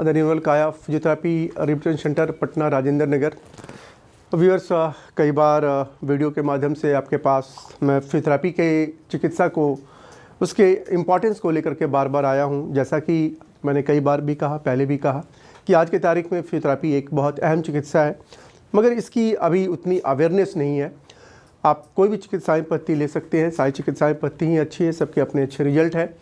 The Nirmal Kaya physiotherapy rehabilitation centre Patna Rajendra Nagar. Viewers, कई बार video के माध्यम से आपके पास मैं फिजियोथेरेपी के चिकित्सा को उसके इम्पोर्टेंस को लेकर के बार बार आया हूं। जैसा कि मैंने कई बार भी कहा, पहले भी कहा कि आज की तारीख में फिजियोथेरेपी एक बहुत अहम चिकित्सा है, मगर इसकी अभी उतनी अवेयरनेस नहीं है। आप कोई भी चिकित्साएं पद्धति ले सकते हैं, सारी चिकित्साएं पद्धति ही अच्छी है, सबके अपने अच्छे रिजल्ट हैं,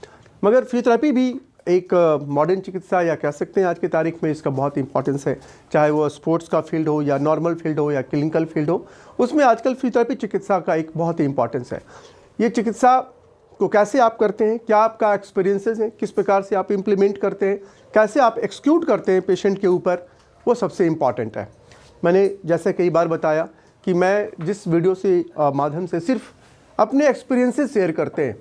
मगर फिजियोथेरेपी भी एक मॉडर्न चिकित्सा या कह सकते हैं आज की तारीख में इसका बहुत इंपॉर्टेंस है। चाहे वो स्पोर्ट्स का फील्ड हो या नॉर्मल फील्ड हो या क्लिनिकल फील्ड हो, उसमें आजकल फिजियोथेरेपी चिकित्सा का एक बहुत ही इंपॉर्टेंस है। ये चिकित्सा को कैसे आप करते हैं, क्या आपका एक्सपीरियंसेस है, किस प्रकार से आप इम्प्लीमेंट करते हैं, कैसे आप एक्सक्यूट करते हैं पेशेंट के ऊपर, वो सबसे इम्पॉर्टेंट है। मैंने जैसे कई बार बताया कि मैं जिस वीडियो से माध्यम से सिर्फ अपने एक्सपीरियंसेस शेयर करते हैं,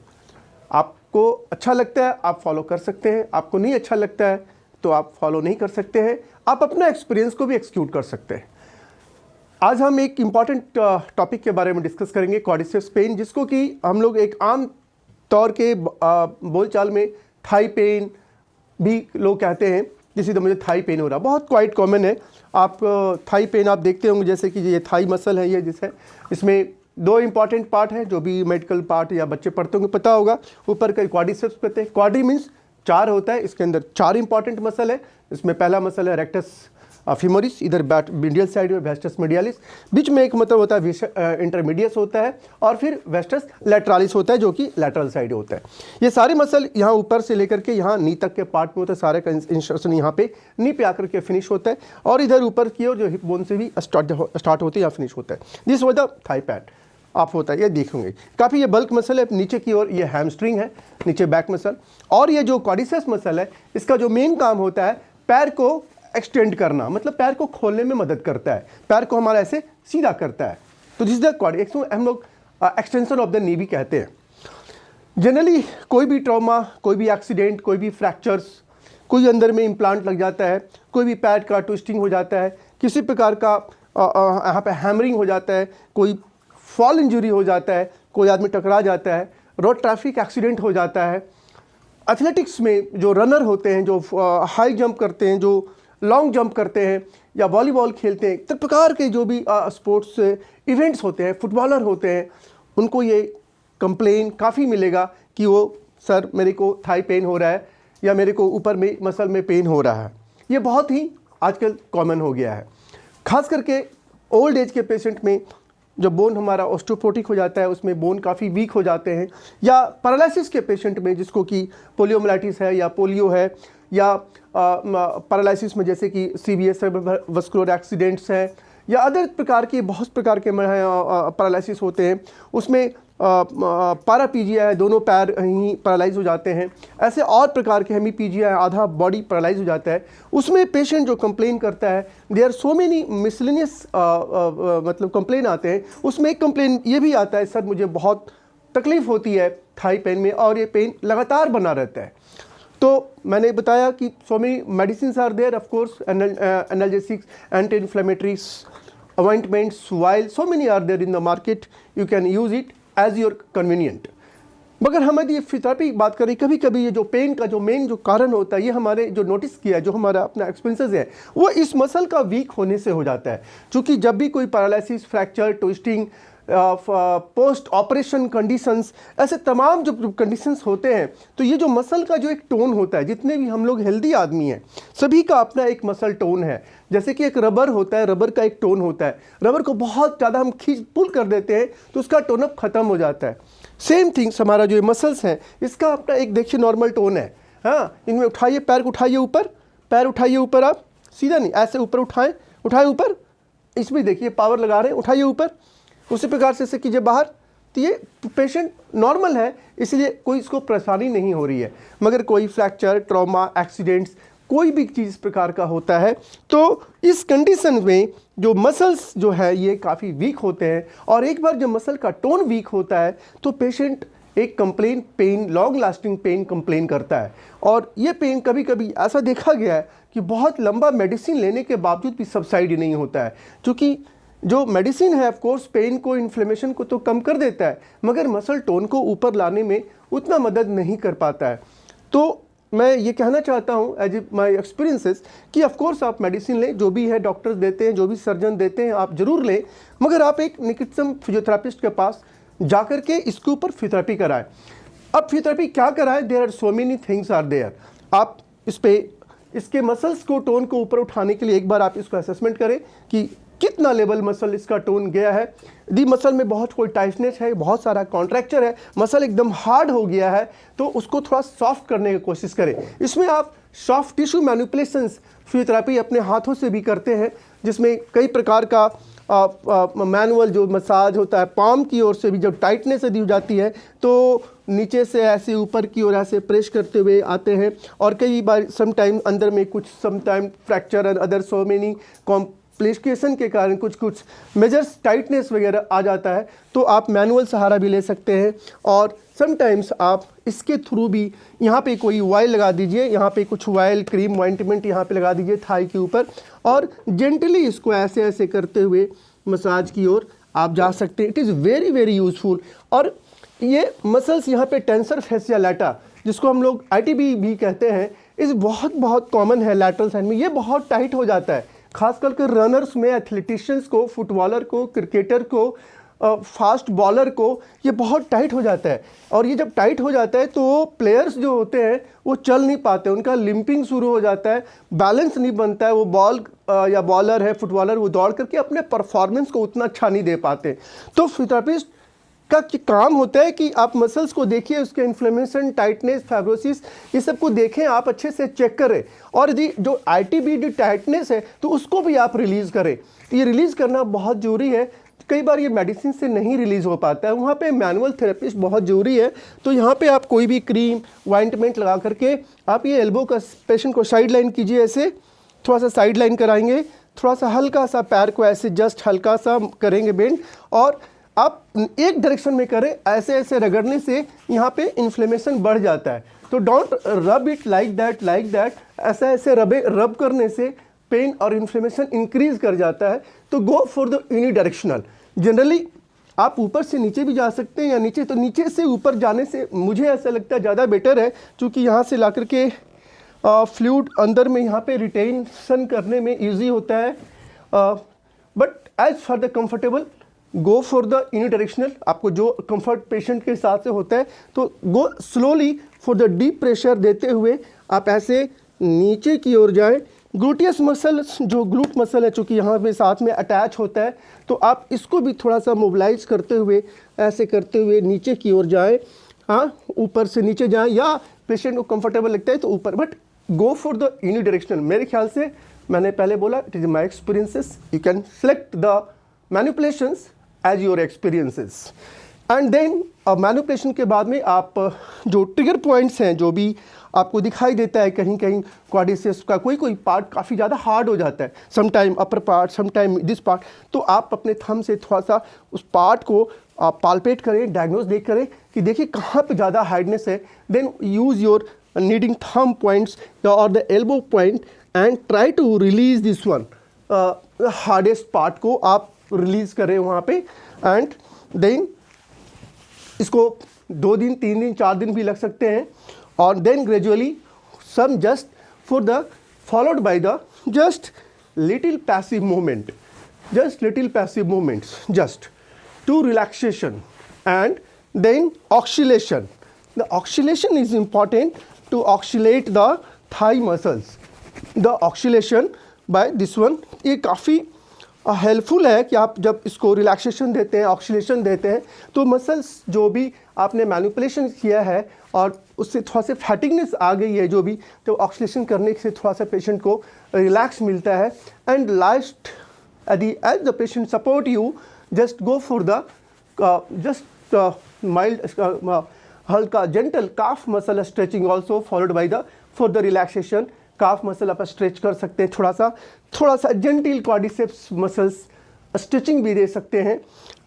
आपको अच्छा लगता है आप फॉलो कर सकते हैं, आपको नहीं अच्छा लगता है तो आप फॉलो नहीं कर सकते हैं, आप अपना एक्सपीरियंस को भी एक्सक्यूट कर सकते हैं। आज हम एक इम्पॉर्टेंट टॉपिक के बारे में डिस्कस करेंगे, क्वाड्रिसेप्स पेन, जिसको कि हम लोग एक आम तौर के बोलचाल में थाई पेन भी लोग कहते हैं। जिस तरह मुझे थाई पेन हो रहा, बहुत क्वाइट कॉमन है। आप थाई पेन आप देखते होंगे, जैसे कि ये थाई मसल है, ये जिससे इसमें दो इंपॉर्टेंट पार्ट हैं, जो भी मेडिकल पार्ट या बच्चे पढ़ते होंगे पता होगा। ऊपर का क्वाड्रिसेप्स कहते हैं, क्वाड्री मीन्स चार होता है, इसके अंदर चार इंपॉर्टेंट मसल है। इसमें पहला मसल है रेक्टस फीमोरिस, इधर मीडियल साइड में वेस्टस मीडियालिस, बीच में एक मतलब होता है इंटरमीडियस होता है, और फिर वेस्टस लैटरालिस होता है जो कि लैटरल साइड होता है। ये सारे मसल यहाँ ऊपर से लेकर के यहाँ नी तक के पार्ट में होता है, सारे का इंसर्शन यहाँ पे नी पे आकर के फिनिश होता है, और इधर ऊपर की ओर जो हिप बोन से भी स्टार्ट होती है या फिनिश होता है। This was the thigh pad आप होता है, ये देखेंगे काफ़ी ये बल्क मसल है। नीचे की ओर ये हैमस्ट्रिंग है, नीचे बैक मसल, और ये जो क्वाड्रिसेप्स मसल है इसका जो मेन काम होता है पैर को एक्सटेंड करना, मतलब पैर को खोलने में मदद करता है, पैर को हमारा ऐसे सीधा करता है। तो दिस द क्वाड्रिसेप्स हम लोग एक्सटेंशन ऑफ द नी भी कहते हैं। जनरली कोई भी ट्रॉमा, कोई भी एक्सीडेंट, कोई भी फ्रैक्चर्स, कोई अंदर में इम्प्लांट लग जाता है, कोई भी पैर का ट्विस्टिंग हो जाता है, किसी प्रकार का यहाँ पे हैमरिंग हो जाता है, कोई फॉल इंजरी हो जाता है, कोई आदमी टकरा जाता है, रोड ट्रैफिक एक्सीडेंट हो जाता है, एथलेटिक्स में जो रनर होते हैं, जो हाई जंप करते हैं, जो लॉन्ग जंप करते हैं या वॉलीबॉल खेलते हैं, तरह प्रकार के जो भी स्पोर्ट्स इवेंट्स होते हैं, फुटबॉलर होते हैं, उनको ये कंप्लेन काफ़ी मिलेगा कि वो सर मेरे को थाई पेन हो रहा है या मेरे को ऊपर में मसल में पेन हो रहा है। ये बहुत ही आजकल कॉमन हो गया है, खास करके ओल्ड एज के पेशेंट में। जब बोन हमारा ऑस्टियोपोरोटिक हो जाता है, उसमें बोन काफ़ी वीक हो जाते हैं, या पैरालिसिस के पेशेंट में जिसको कि पोलियोमाइलिटिस है या पोलियो है, या पैरालिसिस में जैसे कि सीवीएस वस्कुलर एक्सीडेंट्स हैं, या अदर प्रकार के बहुत प्रकार के पैरालिसिस होते हैं, उसमें पैरापीजिया है, दोनों पैर ही पैरालाइज हो जाते हैं। ऐसे और प्रकार के हेमीपीजिया है, आधा बॉडी पैरालाइज हो जाता है। उसमें पेशेंट जो कंप्लेन करता है, there are so many miscellaneous मतलब कंप्लेन आते हैं। उसमें एक कंप्लेन ये भी आता है, सर मुझे बहुत तकलीफ़ होती है थाई पेन में, और ये पेन लगातार बना रहता है। तो मैंने बताया कि so many medicine are there, of course analgesics, anti inflammatories, ointments, while so many are there in the market, you can use it as your convenient. मगर हमारी ये फिजियोथेरेपी की बात करें, कभी कभी ये जो पेन का जो मेन जो कारण होता है, ये हमारे जो नोटिस किया है, जो हमारा अपना एक्सपीरियंसेस है, वो इस मसल का वीक होने से हो जाता है। क्योंकि जब भी कोई paralysis, fracture, twisting, post operation conditions, ऐसे तमाम जो कंडीशंस होते हैं, तो ये जो मसल का जो एक टोन होता है, जितने भी हम लोग हेल्दी आदमी हैं सभी का अपना एक मसल टोन है। जैसे कि एक रबर होता है, रबर का एक टोन होता है, रबर को बहुत ज़्यादा हम खींच पुल कर देते हैं तो उसका टोनअप ख़त्म हो जाता है। सेम थिंग्स हमारा जो ये मसल्स हैं, इसका अपना एक देखिए नॉर्मल टोन है। हाँ, इनमें उठाइए, पैर को उठाइए ऊपर, पैर उठाइए ऊपर, आप सीधा नहीं, ऐसे ऊपर उठाएं, उठाएं ऊपर, इसमें देखिए पावर लगा रहे हैं, उठाइए ऊपर, उसी प्रकार से ऐसे कीजिए बाहर। तो ये पेशेंट नॉर्मल है, इसलिए कोई इसको परेशानी नहीं हो रही है। मगर कोई फ्रैक्चर, ट्रॉमा, एक्सीडेंट्स, कोई भी चीज़ इस प्रकार का होता है, तो इस कंडीशन में जो मसल्स जो है ये काफ़ी वीक होते हैं, और एक बार जब मसल का टोन वीक होता है तो पेशेंट एक complain pain, long lasting pain complain करता है। और ये पेन कभी कभी ऐसा देखा गया है कि बहुत लंबा मेडिसिन लेने के बावजूद भी सबसाइड नहीं होता है, क्योंकि जो मेडिसिन है ऑफ कोर्स पेन को, इन्फ्लेमेशन को तो कम कर देता है, मगर मसल टोन को ऊपर लाने में उतना मदद नहीं कर पाता है। तो मैं ये कहना चाहता हूँ एज ए माई एक्सपीरियंसेस कि ऑफकोर्स आप मेडिसिन लें, जो भी है डॉक्टर्स देते हैं, जो भी सर्जन देते हैं आप ज़रूर लें, मगर आप एक निकटतम फिजियोथेरापिस्ट के पास जाकर के इसके ऊपर फिजियोथेरापी कराएं। अब फिजियोथेरापी क्या कराएं, there are so many things are there. आप इस पे इसके मसल्स को, टोन को ऊपर उठाने के लिए एक बार आप इसको असेसमेंट करें कि कितना लेवल मसल इसका टोन गया है। यदि मसल में बहुत कोई टाइटनेस है, बहुत सारा कॉन्ट्रैक्चर है, मसल एकदम हार्ड हो गया है, तो उसको थोड़ा सॉफ्ट करने की कोशिश करें। इसमें आप सॉफ्ट टिश्यू मैनिपुलेशंस फिजियोथेरापी अपने हाथों से भी करते हैं, जिसमें कई प्रकार का मैनुअल जो मसाज होता है, पाम की ओर से भी जब टाइटनेस यदि हो जाती है तो नीचे से ऐसे ऊपर की ओर ऐसे प्रेस करते हुए आते हैं, और कई बार समटाइम अंदर में कुछ sometime fracture and other so many complication के कारण कुछ मेजर्स टाइटनेस वगैरह आ जाता है, तो आप मैनुअल सहारा भी ले सकते हैं। और समटाइम्स आप इसके थ्रू भी यहाँ पे कोई ऑयल लगा दीजिए, यहाँ पे कुछ ऑयल, क्रीम, ऑइंटमेंट यहाँ पे लगा दीजिए थाई के ऊपर, और जेंटली इसको ऐसे ऐसे करते हुए मसाज की ओर आप जा सकते हैं। It is very very useful. और ये मसल्स यहाँ पे टेंसर फेसिया लैटा, जिसको हम लोग ITB भी कहते हैं, इस बहुत कॉमन है लैटरल साइड में। ये बहुत टाइट हो जाता है, खास करके रनर्स में, एथलेटिशियंस को, फुटबॉलर को, क्रिकेटर को, फास्ट बॉलर को ये बहुत टाइट हो जाता है। और ये जब टाइट हो जाता है तो प्लेयर्स जो होते हैं वो चल नहीं पाते, उनका लिंपिंग शुरू हो जाता है, बैलेंस नहीं बनता है, वो बॉल या बॉलर है, फुटबॉलर, वो दौड़ करके अपने परफॉर्मेंस को उतना अच्छा नहीं दे पाते। तो फिजियोथेरापिस्ट का काम होता है कि आप मसल्स को देखिए, उसके इन्फ्लेमेशन, टाइटनेस, फाइब्रोसिस, ये सब को देखें, आप अच्छे से चेक करें, और यदि जो ITB जो टाइटनेस है तो उसको भी आप रिलीज़ करें। तो ये रिलीज़ करना बहुत ज़रूरी है। कई बार ये मेडिसिन से नहीं रिलीज़ हो पाता है, वहाँ पे मैनुअल थेरेपिस्ट बहुत ज़रूरी है। तो यहाँ पे आप कोई भी क्रीम, ऑइंटमेंट लगा करके आप ये एल्बो का पेशेंट को साइड लाइन कीजिए, ऐसे थोड़ा सा साइड लाइन कराएंगे, थोड़ा सा हल्का सा पैर को ऐसे जस्ट हल्का सा करेंगे बेंड, और आप एक डायरेक्शन में करें, ऐसे ऐसे रगड़ने से यहाँ पे इन्फ्लेमेशन बढ़ जाता है। तो don't rub it like that, ऐसा ऐसे रब करने से पेन और इन्फ्लेमेशन इंक्रीज कर जाता है। तो गो फॉर द यूनिडायरेक्शनल। जनरली आप ऊपर से नीचे भी जा सकते हैं, या नीचे से ऊपर जाने से मुझे ऐसा लगता है ज़्यादा बेटर है, क्योंकि यहाँ से ला करके फ्लूइड अंदर में यहाँ पे रिटेंशन करने में ईजी होता है। But as for the comfortable, go for the unidirectional. आपको जो कंफर्ट पेशेंट के हिसाब से होता है, तो गो slowly for the deep pressure देते हुए आप ऐसे नीचे की ओर जाएं। ग्लूटियस मसल, जो ग्लूट मसल है, चूँकि यहाँ पे साथ में अटैच होता है, तो आप इसको भी थोड़ा सा मोबिलाइज करते हुए, ऐसे करते हुए नीचे की ओर जाएं। हाँ, ऊपर से नीचे जाएं, या पेशेंट को कंफर्टेबल लगता है तो ऊपर, but go for the unidirectional. मेरे ख्याल से, मैंने पहले बोला, it is my experiences, you can select the manipulations as your experiences. And then manipulation के बाद में आप जो ट्रिगर पॉइंट्स हैं, जो भी आपको दिखाई देता है कहीं कहीं क्वाड्रिसेप्स का कोई पार्ट काफ़ी ज़्यादा हार्ड हो जाता है, sometime upper part, sometime this part, तो आप अपने थंब से थोड़ा सा उस पार्ट को पाल्पेट करें, डायग्नोज देख करें कि देखिए कहाँ पे ज़्यादा हार्डनेस है। Then use your kneading thumb points और the elbow point and try to release this one, hardest part को आप रिलीज़ करें वहाँ पे। एंड देन इसको 2 दिन, 3 दिन, 4 दिन भी लग सकते हैं, और then gradually some just for the followed by the just little passive movement, just little passive movements, just to relaxation, and then oscillation. The oscillation is important to oscillate the thigh muscles. The oscillation by this one, ये काफ़ी helpful है कि आप जब इसको relaxation देते हैं, oscillation देते हैं, तो मसल्स जो भी आपने मैनिपुलेशन किया है और उससे थोड़ा सा फैटिगनेस आ गई है जो भी, तो ऑक्सीलेशन करने से थोड़ा सा पेशेंट को रिलैक्स मिलता है। And last, as the patient support you, just go for the mild halka gentle calf muscle stretching also, followed by the for the relaxation calf muscle आप स्ट्रेच कर सकते हैं, थोड़ा सा जेंटल क्वाड्रिसेप्स मसल्स स्ट्रेचिंग भी दे सकते हैं।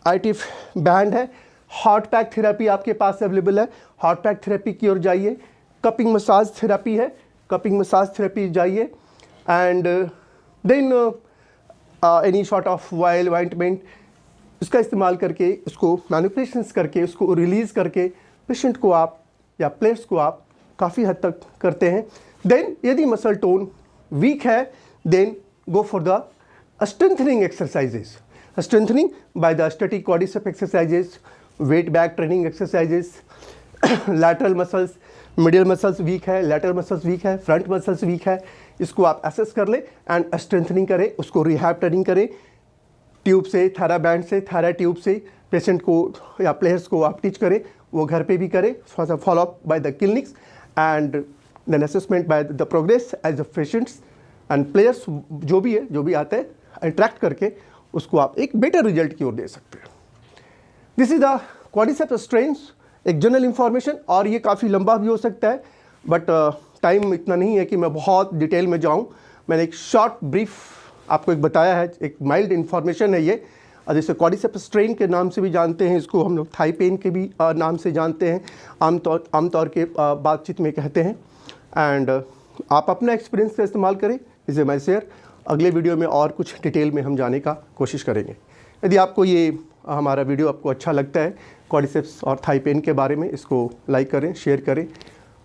IT band है, हॉट पैक थेरेपी आपके पास अवेलेबल है, हॉट पैक थेरेपी की ओर जाइए। कपिंग मसाज थेरेपी है, कपिंग मसाज थेरेपी जाइए। And then any sort of oil, ointment, इसका इस्तेमाल करके, उसको मैनिपुलेशंस करके, उसको रिलीज़ करके पेशेंट को आप या प्लेयर्स को आप काफ़ी हद तक करते हैं। देन यदि मसल टोन वीक है, then go for the strengthening exercises, strengthening by the static quadricep exercises, weight back training exercises. Lateral muscles, medial muscles weak है, लैटरल मसल्स वीक है, फ्रंट मसल्स वीक है, इसको आप assess कर लें and strengthening करें, उसको रिहैब ट्रेनिंग करें। ट्यूब से, थायरा बैंड से, थायरा ट्यूब से पेशेंट को या प्लेयर्स को आप टीच करें, वो घर पे भी करें, follow up by the clinics and then assessment by the progress as the patients and players. जो भी आता है इंटरेक्ट करके उसको आप एक बेटर रिजल्ट की ओर दे सकते हैं। This is the quadricep strengths, एक जनरल इंफॉर्मेशन, और ये काफ़ी लंबा भी हो सकता है, बट टाइम इतना नहीं है कि मैं बहुत डिटेल में जाऊँ। मैंने एक शॉर्ट ब्रीफ आपको एक बताया है, एक माइल्ड इन्फॉर्मेशन है ये। जैसे क्वाड्रिसेप स्ट्रेन के नाम से भी जानते हैं इसको, हम लोग थाई पेन के भी नाम से जानते हैं, आमतौर के बातचीत में कहते हैं। एंड आप अपना एक्सपीरियंस का इस्तेमाल करें, इसे मैं शेयर अगले वीडियो में और कुछ डिटेल में हम जाने का कोशिश करेंगे। यदि आपको ये हमारा वीडियो आपको अच्छा लगता है क्वाड्रिसेप्स और थाई पेन के बारे में, इसको लाइक करें, शेयर करें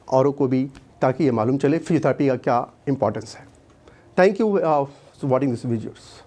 औरों को भी, ताकि ये मालूम चले फिजियोथेरेपी का क्या इंपॉर्टेंस है। Thank you for watching this videos.